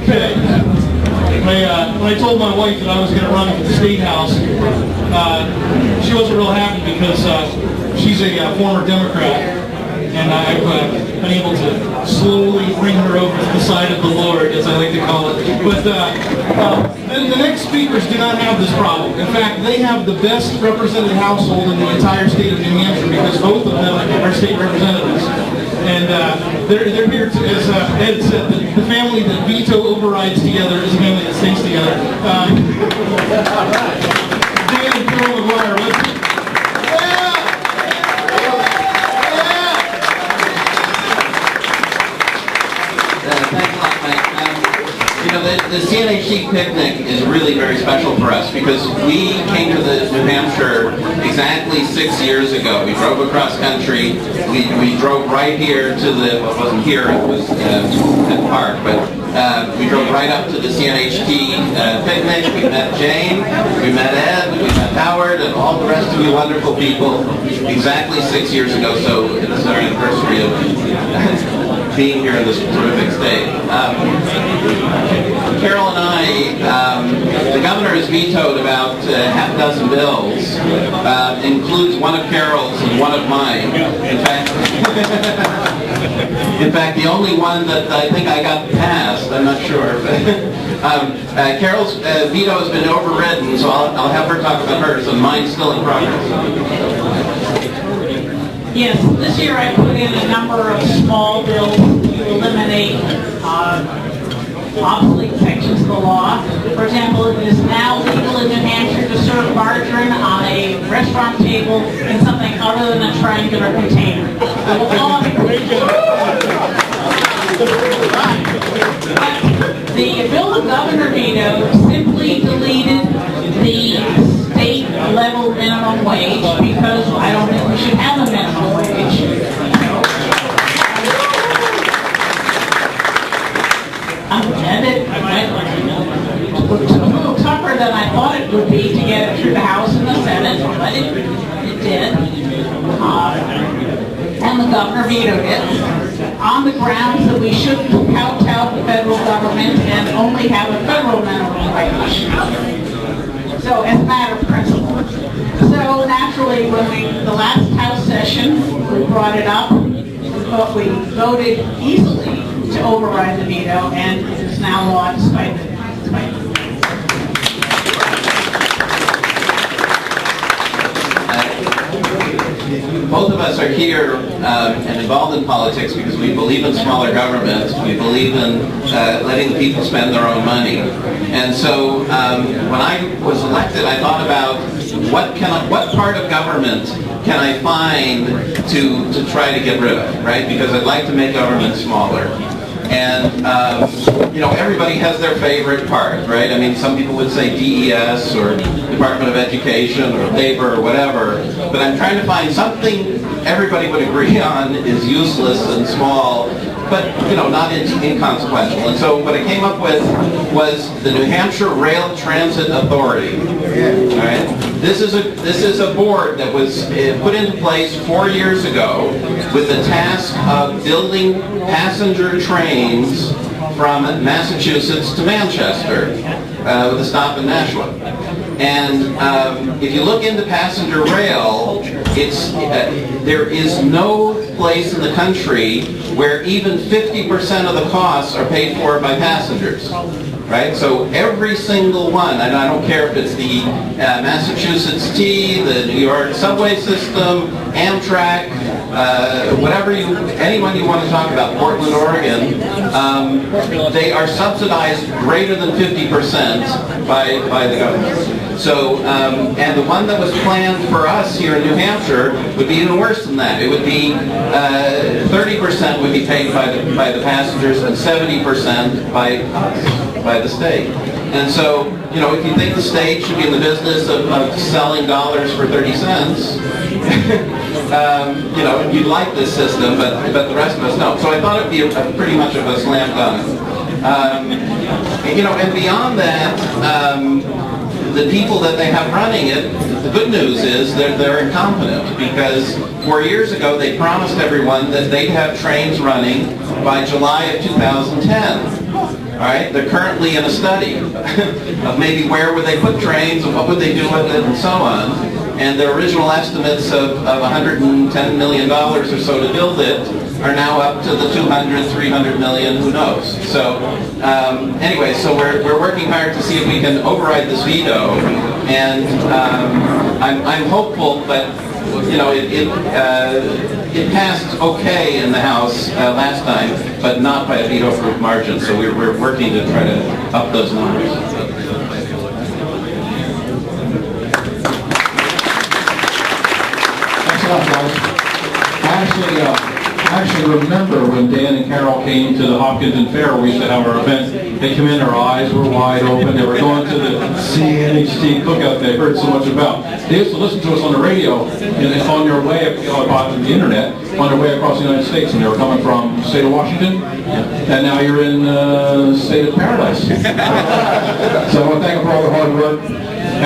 Okay. When I told my wife that I was going to run for the State House, she wasn't real happy because she's a former Democrat, and I've been able to slowly bring her over to the side of the Lord, as I like to call it. But the next speakers do not have this problem. In fact, they have the best represented household in the entire state of New Hampshire because both of them are state representatives. And they're here to, as Ed said, the family that veto overrides together is a family that stays together. Dan and Carol McGuire, let's... The CNHT picnic is really very special for us because we came to New Hampshire exactly 6 years ago. We drove across country. We drove right here to the, well, it wasn't here, it was at the park, but we drove right up to the CNHT picnic. We met Jane, we met Ed, we met Howard, and all the rest of you wonderful people exactly 6 years ago. So it is our anniversary of being here in this terrific state. Carol and I, the governor has vetoed about half a dozen bills, includes one of Carol's and one of mine. In fact, the only one that I think I got passed, I'm not sure. Carol's veto has been overridden, so I'll have her talk about hers, and mine's still in progress. Yes, this year I put in a number of small bills to eliminate obsolete sections of the law. For example, it is now legal in New Hampshire to serve margarine on a restaurant table in something other than a triangular container. The bill the governor vetoed simply deleted the state level minimum wage because I don't think we should have a minimum wage. And it took a little tougher than I thought it would be to get it through the House and the Senate, but it did. And the governor vetoed it on the grounds that we shouldn't kowtow the federal government and only have a federal minimum wage. So, as a matter of principle. So, naturally, when the last House session, we brought it up, but we voted easily to override the veto, and it is now law despite it. Both of us are here and involved in politics because we believe in smaller government. We believe in letting the people spend their own money. And so when I was elected, I thought about what part of government can I find to try to get rid of, right? Because I'd like to make government smaller. And, everybody has their favorite part, right? I mean, some people would say DES or Department of Education or Labor or whatever, but I'm trying to find something everybody would agree on is useless and small, but, not inconsequential. And so what I came up with was the New Hampshire Rail Transit Authority. All right? This is a board that was put into place 4 years ago with the task of building passenger trains from Massachusetts to Manchester with a stop in Nashua. And if you look into passenger rail, there is no place in the country where even 50% of the costs are paid for by passengers. Right? So every single one, and I don't care if it's the Massachusetts T, the New York subway system, Amtrak, anyone you want to talk about, Portland, Oregon, they are subsidized greater than 50% by the government. So, and the one that was planned for us here in New Hampshire would be even worse than that. It would be 30% would be paid by the passengers and 70% by the state. And so, if you think the state should be in the business of selling dollars for 30 cents, you'd like this system, but the rest of us don't. So I thought it'd be pretty much of a slam dunk. And beyond that, the people that they have running it, the good news is they're incompetent because 4 years ago they promised everyone that they'd have trains running by July of 2010. All right, they're currently in a study of maybe where would they put trains and what would they do with it and so on. And their original estimates of $110 million or so to build it are now up to the 200, 300 million, who knows. So anyway, so we're working hard to see if we can override this veto. And I'm hopeful, but you know, it passed okay in the House last time, but not by a veto-proof margin. So we're working to try to up those numbers. Thanks a lot, guys. I actually remember when Dan and Carol came to the Hopkins Fair. We used to have our event. They come in, their eyes were wide open. They were going to the CNHT cookout they heard so much about. They used to listen to us on the radio and on their way, on the internet, on their way across the United States, and they were coming from the state of Washington, and now you're in the state of paradise. So I want to thank them for all the hard work.